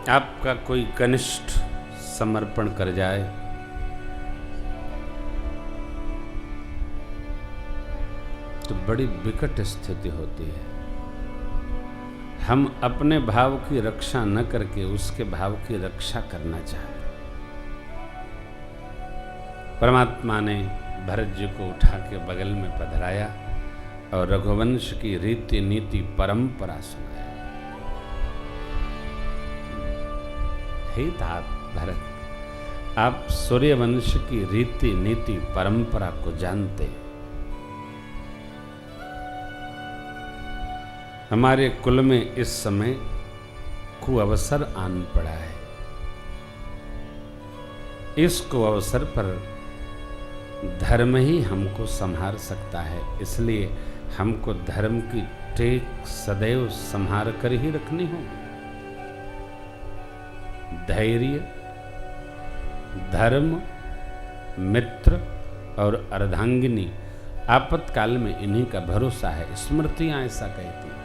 आपका कोई कनिष्ठ समर्पण कर जाए तो बड़ी विकट स्थिति होती है। हम अपने भाव की रक्षा न करके उसके भाव की रक्षा करना चाहते। परमात्मा ने भरत जी को उठा के बगल में पधराया और रघुवंश की रीति नीति परंपरा सुनाया। हे तात भरत, आप सूर्यवंश की रीति नीति परंपरा को जानते हैं। हमारे कुल में इस समय कुअवसर आन पड़ा है। इस कुअवसर पर धर्म ही हमको संहार सकता है, इसलिए हमको धर्म की टेक सदैव संहार कर ही रखनी होगी। धैर्य, धर्म, मित्र और अर्धांगिनी, आपत्काल में इन्हीं का भरोसा है। स्मृतियां ऐसा कहती हैं।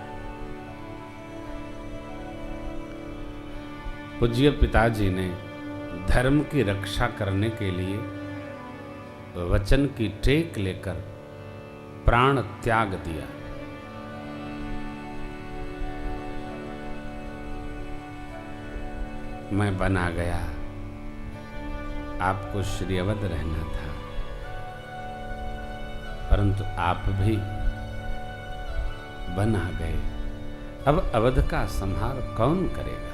पूज्य पिताजी ने धर्म की रक्षा करने के लिए वचन की टेक लेकर प्राण त्याग दिया। मैं बना गया, आपको श्री अवध रहना था, परंतु आप भी बना गए। अब अवध का संहार कौन करेगा?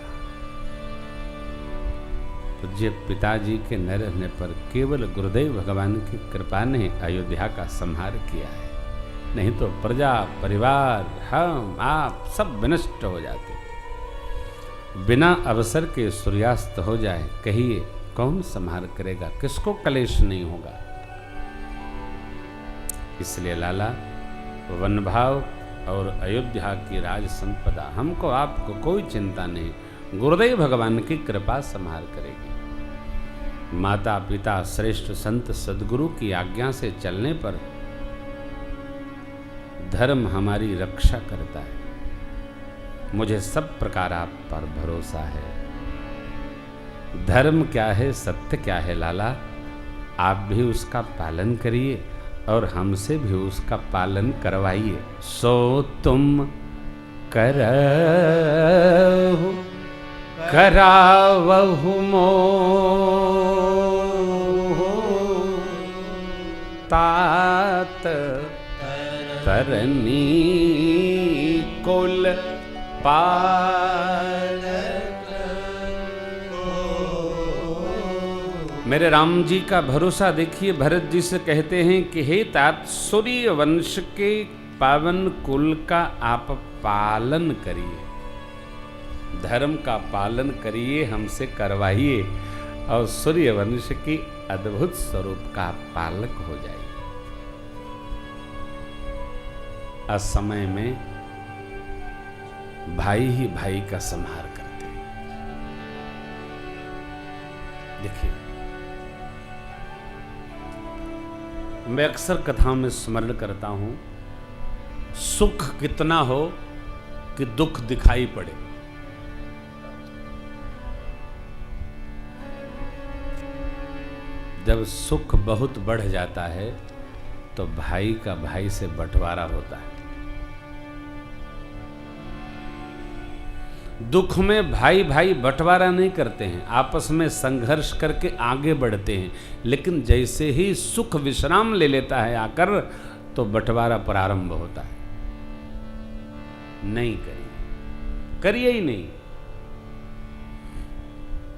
पूज्य पिताजी के न रहने पर केवल गुरुदेव भगवान की कृपा ने अयोध्या का संहार किया है, नहीं तो प्रजा, परिवार, हम, आप सब विनष्ट हो जाते। बिना अवसर के सूर्यास्त हो जाए, कहिए कौन संहार करेगा? किसको कलेश नहीं होगा? इसलिए लाला, वन भाव और अयोध्या की राज संपदा, हमको आपको कोई चिंता नहीं, गुरुदेव भगवान की कृपा संहार करेगी। माता पिता श्रेष्ठ संत सद्गुरु की आज्ञा से चलने पर धर्म हमारी रक्षा करता है। मुझे सब प्रकार आप पर भरोसा है। धर्म क्या है, सत्य क्या है लाला, आप भी उसका पालन करिए और हमसे भी उसका पालन करवाइए। सो तुम करहु करावहु तात तरनी कुल पाल। मेरे राम जी का भरोसा देखिए। भरत जी से कहते हैं कि हे तात, सूर्य वंश के पावन कुल का आप पालन करिए, धर्म का पालन करिए, हमसे करवाइए और सूर्य वंश की अद्भुत स्वरूप का पालक हो जाइए। असमय में भाई ही भाई का संहार करते हैं। देखिए, मैं अक्सर कथाओं में स्मरण करता हूं, सुख कितना हो कि दुख दिखाई पड़े। जब सुख बहुत बढ़ जाता है तो भाई का भाई से बंटवारा होता है। दुख में भाई भाई बंटवारा नहीं करते हैं, आपस में संघर्ष करके आगे बढ़ते हैं, लेकिन जैसे ही सुख विश्राम ले लेता है आकर, तो बंटवारा प्रारंभ होता है। नहीं करिए, करिए ही नहीं।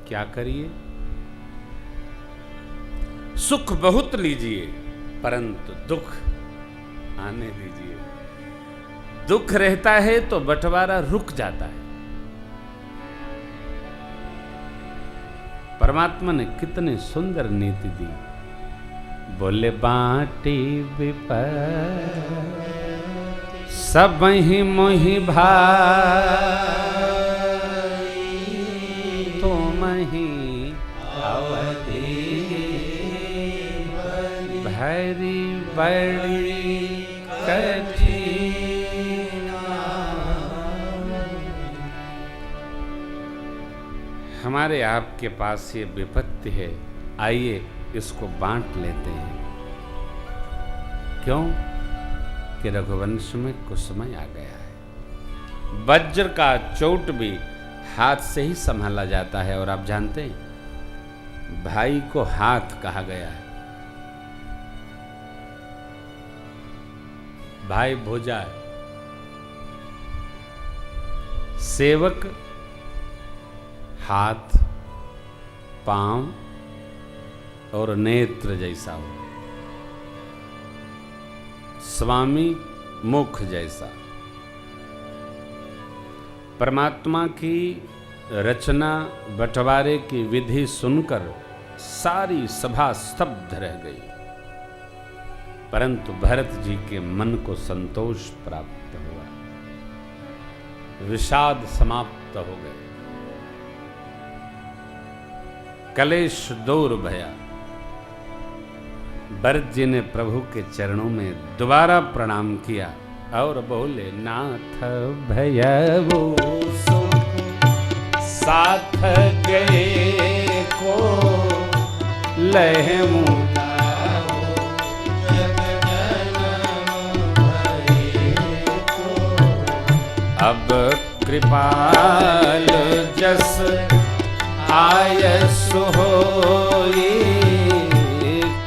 क्या करिए? सुख बहुत लीजिए, परंतु दुख आने दीजिए। दुख रहता है तो बंटवारा रुक जाता है। परमात्मा ने कितनी सुंदर नीति दी। बोले बाटी विपद सब ही मोहि भाई, तुम ही अवधि पैरी बड़ी कठिना। हमारे आपके पास ये विपत्ति है, आइए इसको बांट लेते हैं। क्यों? कि रघुवंश में कुसुमय आ गया है। वज्र का चोट भी हाथ से ही संभाला जाता है। और आप जानते हैं, भाई को हाथ कहा गया है। भाई भुजा है, सेवक हाथ, पांव और नेत्र जैसा हो, स्वामी मुख जैसा। परमात्मा की रचना बंटवारे की विधि सुनकर सारी सभा स्तब्ध रह गई, परंतु भरत जी के मन को संतोष प्राप्त हुआ, विषाद समाप्त हो गए, कलेश दूर भया। भरत जी ने प्रभु के चरणों में दोबारा प्रणाम किया और बोले, नाथ भयवो साथ गए को लहमु, अब कृपाल जस आयस होई,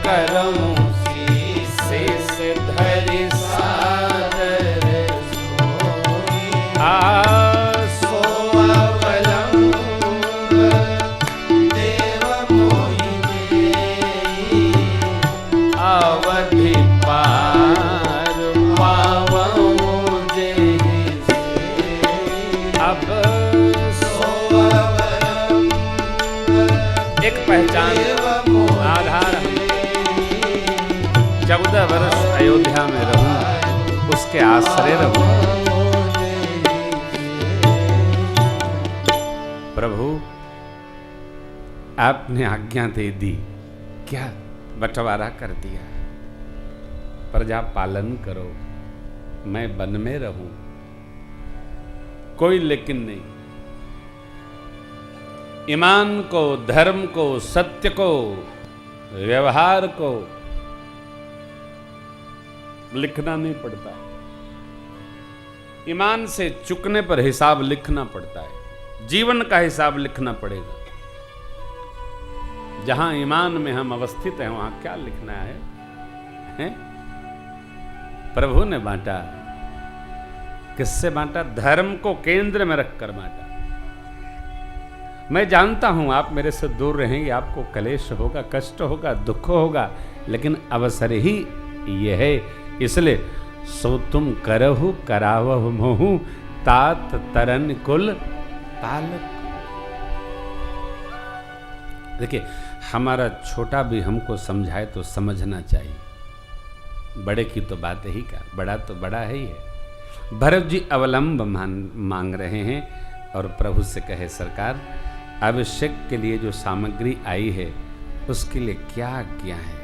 करम शेष धरि सादर सोई। आसो अवलंब देव मोहि देई, अवधि पार पावऊ जेहि सेई। अब एक पहचान आधार, 14 वर्ष अयोध्या में रहूं, उसके आश्रय रहूं। प्रभु आपने आज्ञा दे दी, क्या बंटवारा कर दिया, प्रजा पालन करो, मैं वन में रहूं, कोई लेकिन नहीं। ईमान को, धर्म को, सत्य को, व्यवहार को लिखना नहीं पड़ता। ईमान से चुकने पर हिसाब लिखना पड़ता है, जीवन का हिसाब लिखना पड़ेगा। जहां ईमान में हम अवस्थित हैं वहां क्या लिखना है? प्रभु ने बांटा, किससे बांटा? धर्म को केंद्र में रखकर बांटा। मैं जानता हूं आप मेरे से दूर रहेंगे, आपको कलेश होगा, कष्ट होगा, दुख होगा, लेकिन अवसर ही यह है। इसलिए सो तुम करहु करावहु मोहु, तात तरन कुल पालक। देखिए, हमारा छोटा भी हमको समझाए तो समझना चाहिए, बड़े की तो बात ही का, बड़ा तो बड़ा है ही है। भरत जी अवलंब मांग रहे हैं और प्रभु से कहे, सरकार अभिषेक के लिए जो सामग्री आई है उसके लिए क्या आज्ञा है?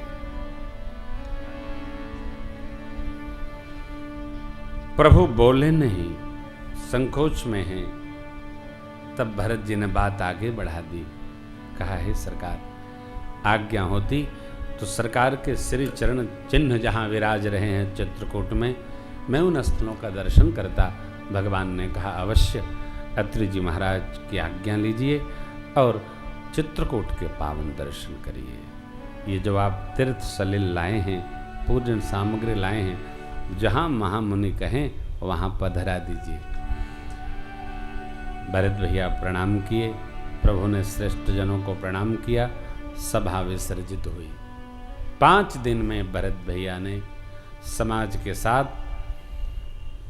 प्रभु बोले नहीं, संकोच में हैं। तब भरत जी ने बात आगे बढ़ा दी, कहा है सरकार आज्ञा होती तो सरकार के श्री चरण चिन्ह जहां विराज रहे हैं चित्रकूट में, मैं उन स्थलों का दर्शन करता। भगवान ने कहा अवश्य, अत्रि जी महाराज की आज्ञा लीजिए और चित्रकूट के पावन दर्शन करिए। ये जो आप तीर्थ सलिल लाए हैं, पूजन सामग्री लाए हैं, जहां महामुनि कहें वहां पधरा दीजिए। भरत भैया प्रणाम किए, प्रभु ने श्रेष्ठ जनों को प्रणाम किया, सभा विसर्जित हुई। 5 दिन में भरत भैया ने समाज के साथ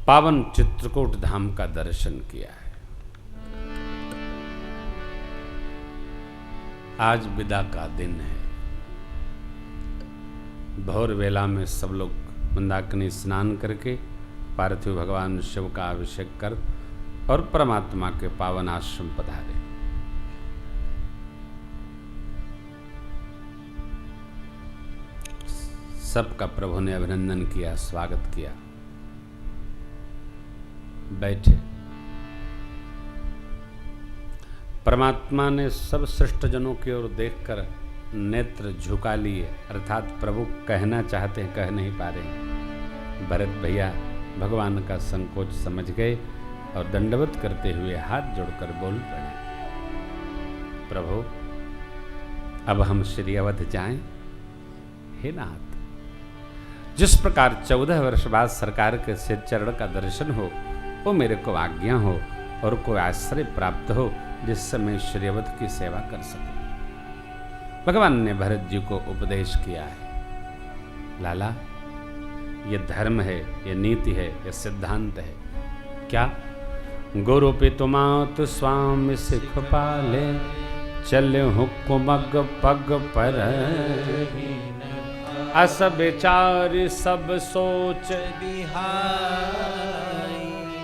पावन चित्रकूट धाम का दर्शन किया है। आज विदा का दिन है। भोर वेला में सब लोग मंदाकिनी स्नान करके पार्थिव भगवान शिव का अभिषेक कर और परमात्मा के पावन आश्रम पधारे। सबका प्रभु ने अभिनंदन किया, स्वागत किया। बैठे। परमात्मा ने सब श्रेष्ठ जनों की ओर देखकर नेत्र झुका लिए, अर्थात प्रभु कहना चाहते हैं, कह नहीं पा रहे। भरत भैया भगवान का संकोच समझ गए और दंडवत करते हुए हाथ जोड़कर बोल पड़े, प्रभु अब हम श्री अवध जाएं? हे नाथ, जिस प्रकार 14 वर्ष बाद सरकार के सिर चरण का दर्शन हो, वो मेरे को आज्ञा हो और कोई आश्रय प्राप्त हो जिससे मैं श्री अवध की सेवा कर सकूं। भगवान ने भरत जी को उपदेश किया है, लाला ये धर्म है, ये नीति है, ये सिद्धांत है। क्या? गुरु मात स्वामी सिख पाले, चले हुकुमग पग पर, अस विचार सब सोच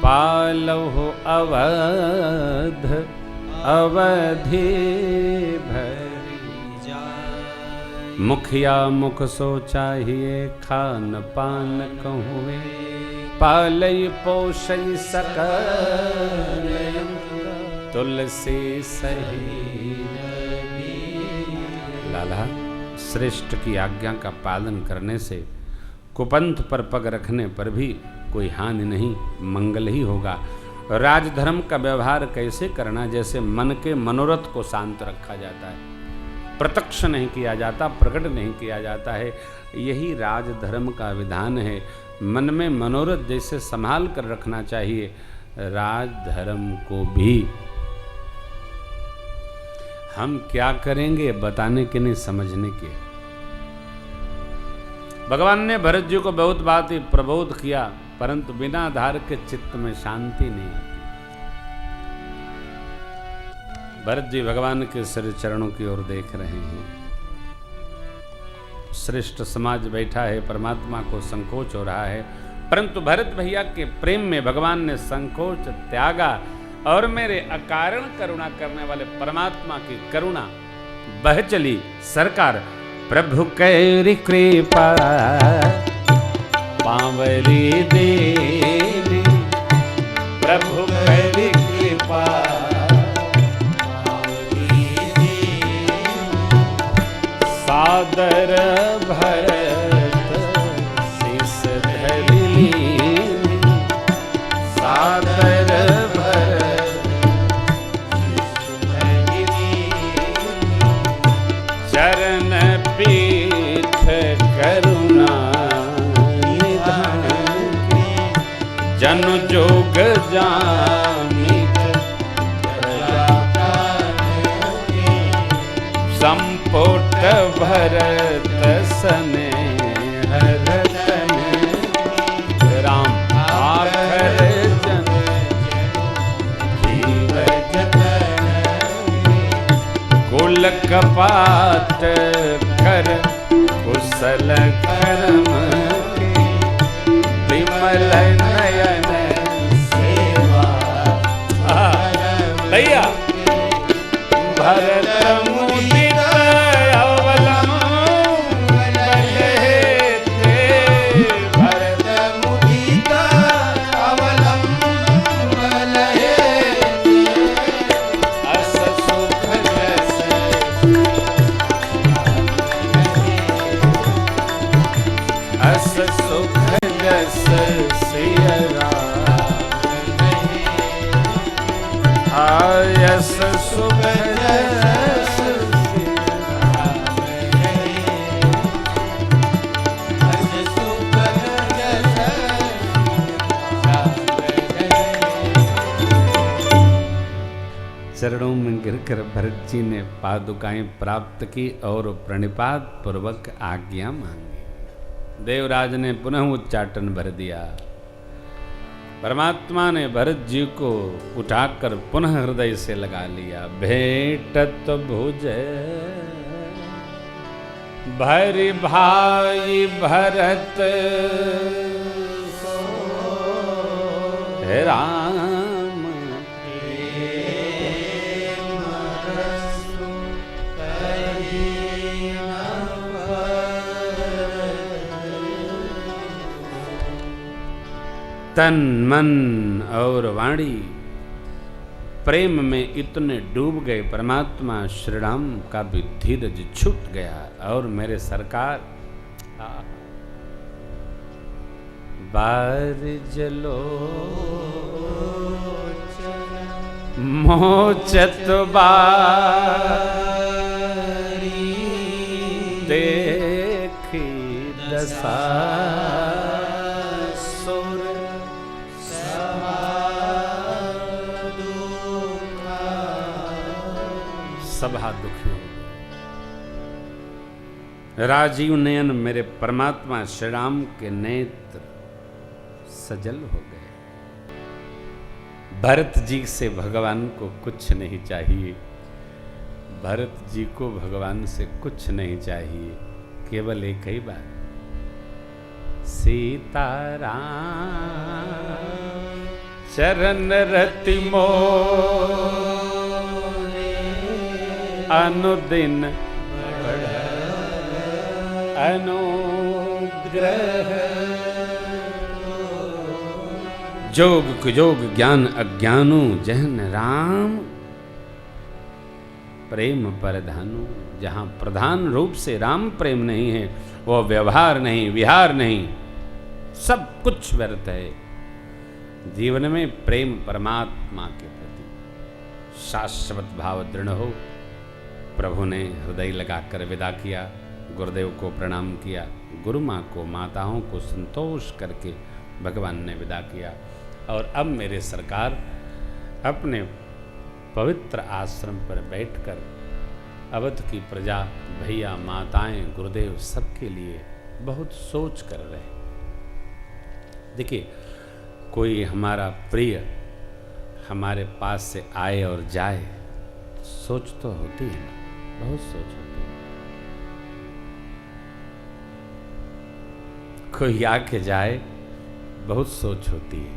पालहु अवध अवधि भरी जाय। मुखिया मुख सोचाहिए, खान पान कहुए, पालई पोषई सकल, तुलसी सही। लाला, श्रेष्ठ की आज्ञा का पालन करने से कुपंथ पर पग रखने पर भी कोई हानि नहीं, मंगल ही होगा। राजधर्म का व्यवहार कैसे करना? जैसे मन के मनोरथ को शांत रखा जाता है, प्रत्यक्ष नहीं किया जाता, प्रकट नहीं किया जाता है, यही राजधर्म का विधान है। मन में मनोरथ जैसे संभाल कर रखना चाहिए, राजधर्म को भी। हम क्या करेंगे बताने के नहीं, समझने के। भगवान ने भरत जी को बहुत बात ही प्रबोध किया, परंतु बिना आधार के चित्त में शांति नहीं आती। भरत जी भगवान के श्री चरणों की ओर देख रहे हैं। श्रेष्ठ समाज बैठा है, परमात्मा को संकोच हो रहा है, परंतु भरत भैया के प्रेम में भगवान ने संकोच त्यागा और मेरे अकारण करुणा करने वाले परमात्मा की करुणा बह चली। सरकार प्रभु कैरी कृपा पावरी देवी, प्रभु कैरी कृपा पावरी देवी, सादर भरत शीस धरि, सादर चरण पीठ करुणा निधान, जन जोग जामित संपुट भरत सने हरतन, राम आखर जन जीव जतन, कुल कपाट कर कुशल कर्म के, विमल नयन सेवा भैया। भरत मुदित अवलंबन हेते, भरत मुदित अवलंबन हेते, अस सुख जस अस सुख जस सिय राम, आयस सुख जस सिय राम, अस सुख जस चरणों में गिरकर भरत जी ने पादुकाएं प्राप्त की और प्रणिपात पूर्वक आज्ञा मांगी। देवराज ने पुनः उच्चाटन भर दिया। परमात्मा ने भरत जी को उठाकर पुनः हृदय से लगा लिया। भेटत भुज भरि भाई भरत हे राम, तन मन और वाणी प्रेम में इतने डूब गए, परमात्मा श्री राम का भी धीरज छूट गया। और मेरे सरकार बार जलो मोचत बारी देखी दशा सुर सभा दुखी हो। राजीव नयन मेरे परमात्मा श्री राम के नेत्र सजल हो गए। भरत जी से भगवान को कुछ नहीं चाहिए, भरत जी को भगवान से कुछ नहीं चाहिए, केवल एक ही बात, सीताराम चरण रति मोरे अनुदिन अनुग्रह। जोग कुजोग ज्ञान अज्ञानु जहन राम प्रेम प्रधानु। जहां प्रधान रूप से राम प्रेम नहीं है, वो व्यवहार नहीं, विहार नहीं, सब कुछ व्यर्थ है। जीवन में प्रेम परमात्मा के प्रति शाश्वत भाव दृढ़ हो। प्रभु ने हृदय लगाकर विदा किया, गुरुदेव को प्रणाम किया, गुरु माँ को, माताओं को संतोष करके भगवान ने विदा किया। और अब मेरे सरकार अपने पवित्र आश्रम पर बैठकर अवध की प्रजा, भैया, माताएं, गुरुदेव सबके लिए बहुत सोच कर रहे। देखिए, कोई हमारा प्रिय हमारे पास से आए और जाए, सोच तो होती है, बहुत सोच होती है। कोई आके जाए, बहुत सोच होती है।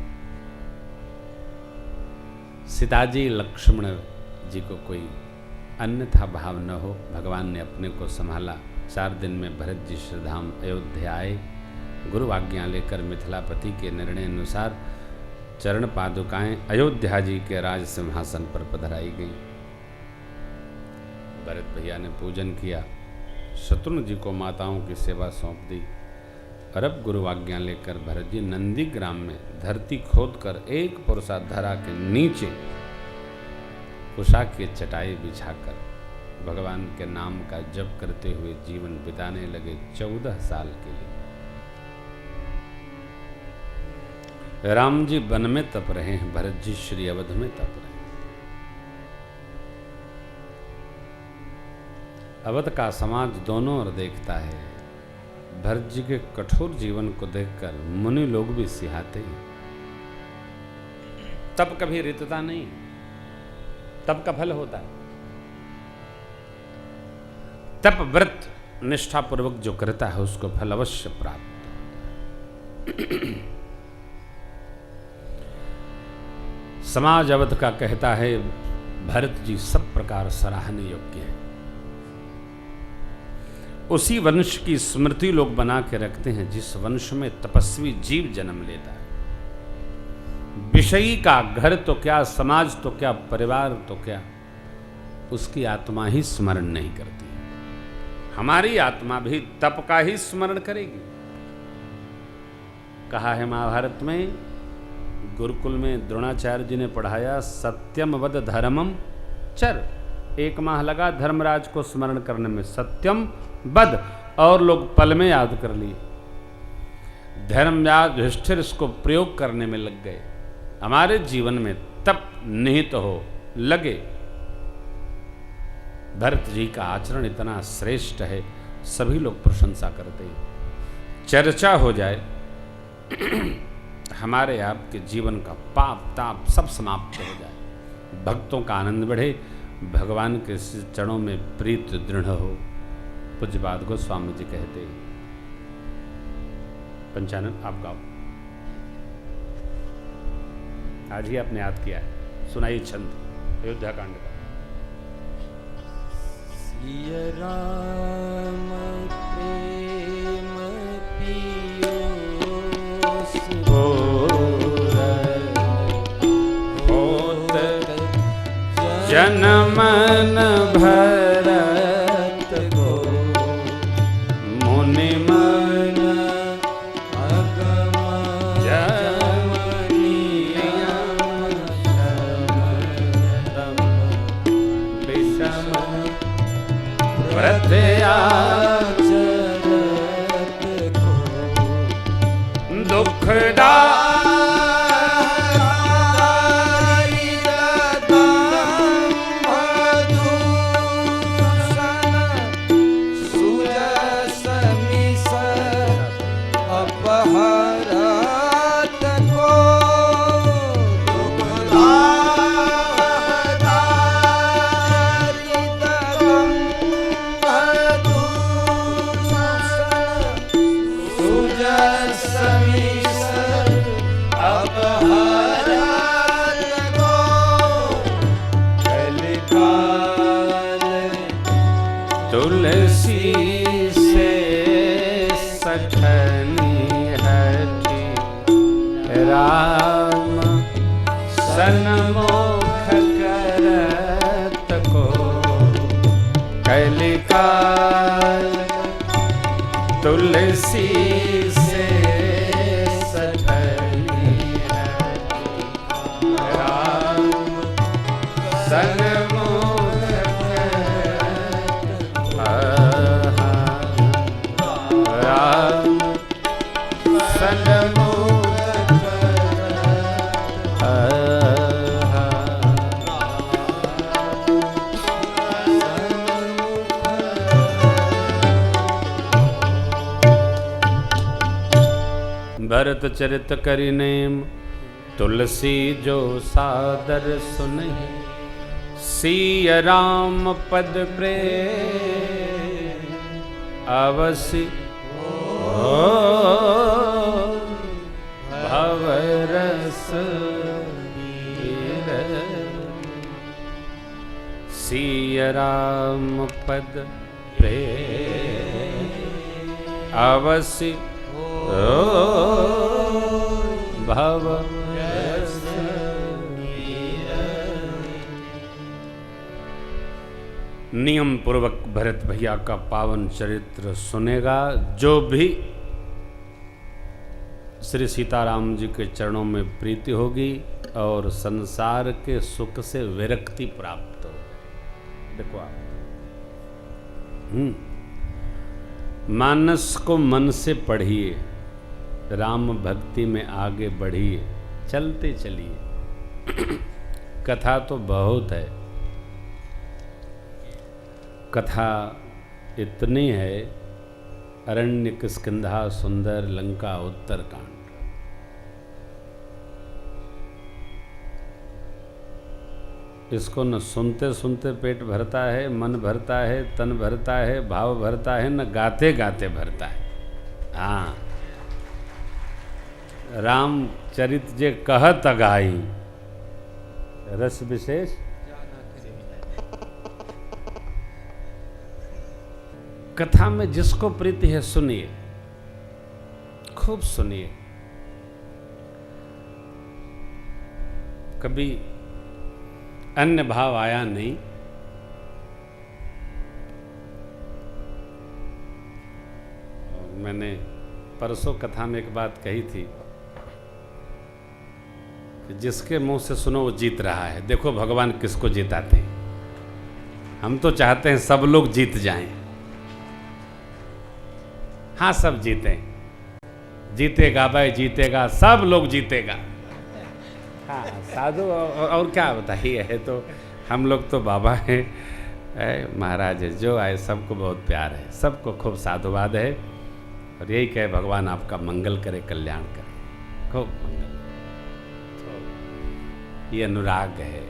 सीताजी लक्ष्मण जी को कोई अन्यथा भाव न हो, भगवान ने अपने को संभाला। 4 दिन में भरत जी श्रीधाम अयोध्या आए। गुरु आज्ञा लेकर मिथिलापति के निर्णय अनुसार चरण पादुकाएं अयोध्या जी के राज सिंहासन पर पधराई गई। भरत भैया ने पूजन किया, शत्रुघ्न जी को माताओं की सेवा सौंप दी। और अब गुरु आज्ञा लेकर भरत जी नंदी ग्राम में धरती खोदकर एक पुरुषा धरा के नीचे उषा की चटाई बिछाकर भगवान के नाम का जप करते हुए जीवन बिताने लगे 14 साल के लिए। राम जी वन में तप रहे हैं, भरत जी श्री अवध में तप रहे हैं। अवध का समाज दोनों ओर देखता है। भरत जी के कठोर जीवन को देखकर मुनि लोग भी सिहाते हैं। तप कभी रितता नहीं, तप का फल होता है। तप व्रत निष्ठापूर्वक जो करता है उसको फल अवश्य प्राप्त होता है। समाज अवध का कहता है भरत जी सब प्रकार सराहनीय योग्य हैं। उसी वंश की स्मृति लोग बना के रखते हैं जिस वंश में तपस्वी जीव जन्म लेता है। विषयी का घर तो क्या, समाज तो क्या, परिवार तो क्या, उसकी आत्मा ही स्मरण नहीं करती। हमारी आत्मा भी तप का ही स्मरण करेगी। कहा है महाभारत में, गुरुकुल में द्रोणाचार्य जी ने पढ़ाया, सत्यम वद धर्मम चर। 1 माह लगा धर्मराज को स्मरण करने में, सत्यम बद, और लोग पल में याद कर लिए। धर्मराज युधिष्ठिर इसको प्रयोग करने में लग गए। हमारे जीवन में तप निहित हो लगे। भरत जी का आचरण इतना श्रेष्ठ है, सभी लोग प्रशंसा करते हैं। चर्चा हो जाए, हमारे आपके जीवन का पाप ताप सब समाप्त हो जाए, भक्तों का आनंद बढ़े, भगवान के चरणों में प्रीत दृढ़ हो। पूज्यपाद गोस्वामी जी कहते हैं। पंचानन आप गाओ, आज ही आपने याद किया है, सुनाइए छंद अयोध्या कांड का। सिया राम प्रेम पियोस जनमन भरत को मुनि मन अगम जमनीयम शमदम विषम व्रत आचरत को दुखदा तुलसी से सखनी हटी राम सन्मुख करत को कलिकाल तुलसी से सखनी हटी राम सन्मुख राम सन्मुख भरत चरित करि नेम तुलसी जो सादर सुनहि सिय राम पद प्रेम अवसि भवरस सिय राम पद प्रेम अवसि भवरस। नियम पूर्वक भरत भैया का पावन चरित्र सुनेगा। जो भी श्री सीताराम जी के चरणों में प्रीति होगी और संसार के सुख से विरक्ति प्राप्त होगी। देखो आप मानस को मन से पढ़िए, राम भक्ति में आगे बढ़िए, चलते चलिए। कथा तो बहुत है, कथा इतनी है, अरण्य किष्किंधा सुंदर लंका उत्तरकांड। इसको न सुनते सुनते पेट भरता है, मन भरता है, तन भरता है, भाव भरता है, न गाते गाते भरता है। हाँ, रामचरित जे कहत गाई रस विशेष कथा में जिसको प्रीति है सुनिए, खूब सुनिए। कभी अन्य भाव आया नहीं। मैंने परसों कथा में एक बात कही थी कि जिसके मुंह से सुनो वो जीत रहा है। देखो भगवान किसको जिताते हैं। हम तो चाहते हैं सब लोग जीत जाएं। हाँ, सब जीते, जीतेगा भाई, जीतेगा, सब लोग जीतेगा। हाँ, साधु और क्या बताइए, है तो हम लोग तो बाबा हैं, महाराज है, जो आए सबको बहुत प्यार है, सबको खूब साधुवाद है। और यही कहे भगवान आपका मंगल करे, कल्याण करे, खूब मंगल। तो ये अनुराग है।